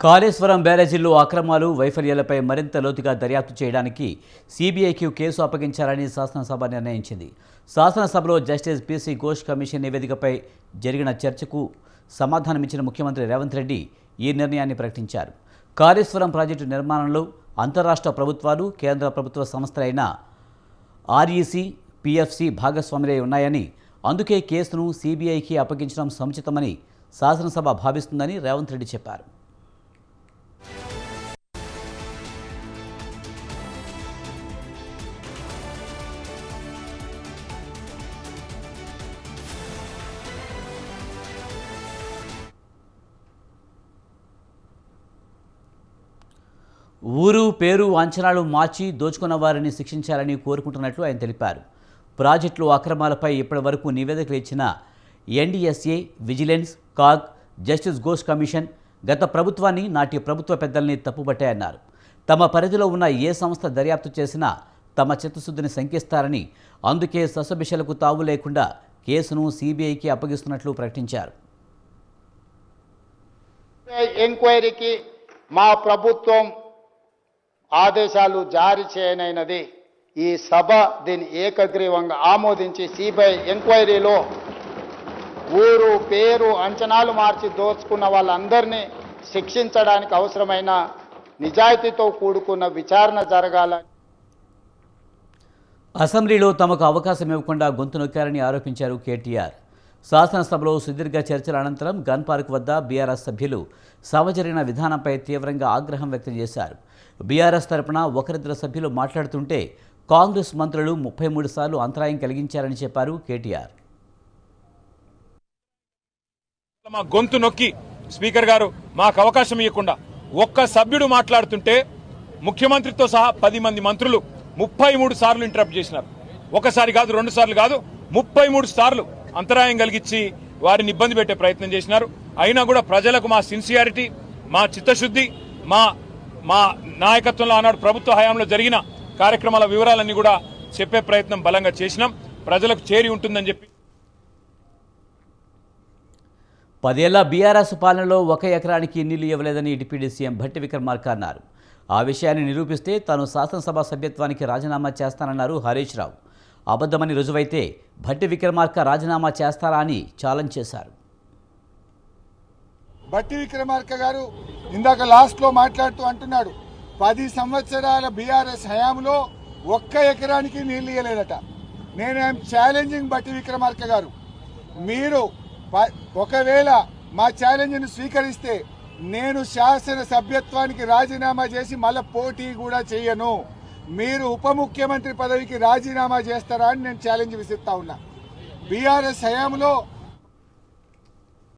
కాళేశ్వరం బ్యారేజీల్లో అక్రమాలు వైఫల్యాలపై మరింత లోతుగా దర్యాప్తు చేయడానికి సీబీఐకి కేసు అప్పగించాలని శాసనసభ నిర్ణయించింది. శాసనసభలో జస్టిస్ పీసీ ఘోష్ కమిషన్ నివేదికపై జరిగిన చర్చకు సమాధానమిచ్చిన ముఖ్యమంత్రి రేవంత్ రెడ్డి ఈ నిర్ణయాన్ని ప్రకటించారు. కాళేశ్వరం ప్రాజెక్టు నిర్మాణంలో అంతర్రాష్ట్ర ప్రభుత్వాలు, కేంద్ర ప్రభుత్వ సంస్థలైన ఆర్ఈసీ, పీఎఫ్సీ భాగస్వాములై ఉన్నాయని, అందుకే కేసును సీబీఐకి అప్పగించడం సముచితమని శాసనసభ భావిస్తుందని రేవంత్ రెడ్డి చెప్పారు. ఊరు పేరు అంచనాలు మార్చి దోచుకున్న వారిని శిక్షించాలని కోరుకుంటున్నట్లు ఆయన తెలిపారు. ప్రాజెక్టులు అక్రమాలపై ఇప్పటివరకు నివేదికలు ఇచ్చిన NDSA, vigilance, CAG, justice Ghosh commission గత ప్రభుత్వాన్ని, నాటి ప్రభుత్వ పెద్దల్ని తప్పుబట్టాయన్నారు. తమ పరిధిలో ఉన్న ఏ సంస్థ దర్యాప్తు చేసినా తమ చిత్తశుద్ధిని శంకిస్తారని, అందుకే ససబిషలకు తావు లేకుండా కేసును సీబీఐకి అప్పగిస్తున్నట్లు ప్రకటించారు. ఎంక్వైరీకి మా ప్రభుత్వం ఆదేశాలు జారీ చేయనైనది. ఈ సభ దీన్ని ఏకగ్రీవంగా ఆమోదించి సిబిఐ ఎంక్వైరీలో ఊరు పేరు అంచనాలు మార్చి దోచుకున్న వాళ్ళందరినీ శిక్షించడానికి అవసరమైన నిజాయితీతో కూడుకున్న విచారణ జరగాలని. అసెంబ్లీలో తమకు అవకాశం ఇవ్వకుండా గొంతు నొక్కారని ఆరోపించారు కేటీఆర్. శాసనసభలో సుదీర్ఘ చర్చల అనంతరం గన్ పార్క్ వద్ద బీఆర్ఎస్ సభ్యులు సభ జరిగిన విధానంపై తీవ్రంగా ఆగ్రహం వ్యక్తం చేశారు. బీఆర్ఎస్ తరపున ఒకరిద్దరు సభ్యులు మాట్లాడుతుంటే కాంగ్రెస్ మంత్రులు 33 సార్లు అంతరాయం కలిగించారని చెప్పారు కేటీఆర్. మా గొంతు నొక్కి స్పీకర్ గారు మాకు అవకాశం ఇవ్వకుండా ఒక్క సభ్యుడు మాట్లాడుతుంటే ముఖ్యమంత్రితో సహా 10 మంది మంత్రులు 33 సార్లు ఇంటరప్ట్ చేసినారు. ఒకసారి కాదు, 2 సార్లు కాదు, 33 సార్లు అంతరాయం కలిగించి వారిని ఇబ్బంది పెట్టే ప్రయత్నం చేసినారు. అయినా కూడా ప్రజలకు మా సిన్సియారిటీ, మా చిత్తశుద్ధి, మా నాయకత్వంలో ఆనాడు ప్రభుత్వ హయాంలో జరిగిన కార్యక్రమాల వివరాలన్నీ కూడా చెప్పే ప్రయత్నం బలంగా చేసినాం. ప్రజలకు చేరి ఉంటుందని చెప్పి 10 ఏళ్ల బీఆర్ఎస్ పాలనలో 1 ఎకరానికి నీళ్లు ఇవ్వలేదని డిప్యూటీ సీఎం భట్టి విక్రమార్క అన్నారు. ఆ విషయాన్ని నిరూపిస్తే తాను శాసనసభ సభ్యత్వానికి రాజీనామా చేస్తానన్నారు హరీష్ రావు. అబద్ధమని రుజువైతే భట్టి విక్రమార్క రాజీనామా చేస్తారా అని ఛాలెంజ్ చేశారు. భట్టి విక్రమార్క గారు ఇందాక లాస్ట్లో మాట్లాడుతూ అంటున్నాడు, 10 సంవత్సరాల బీఆర్ఎస్ హయాంలో 1 ఎకరానికి నీళ్లు ఇవ్వలేదట. నేనేం ఛాలెంజింగ్ భట్టి విక్రమార్క గారు, మీరు ఒకవేళ మా ఛాలెంజ్ను స్వీకరిస్తే నేను శాసన సభ్యత్వానికి రాజీనామా చేసి మళ్ళీ పోటీ కూడా చేయను. మీరు ఉప ముఖ్యమంత్రి పదవికి రాజీనామా చేస్తారా అని నేను ఛాలెంజ్ విసిస్తా ఉన్నా. బీఆర్ఎస్ హయాంలో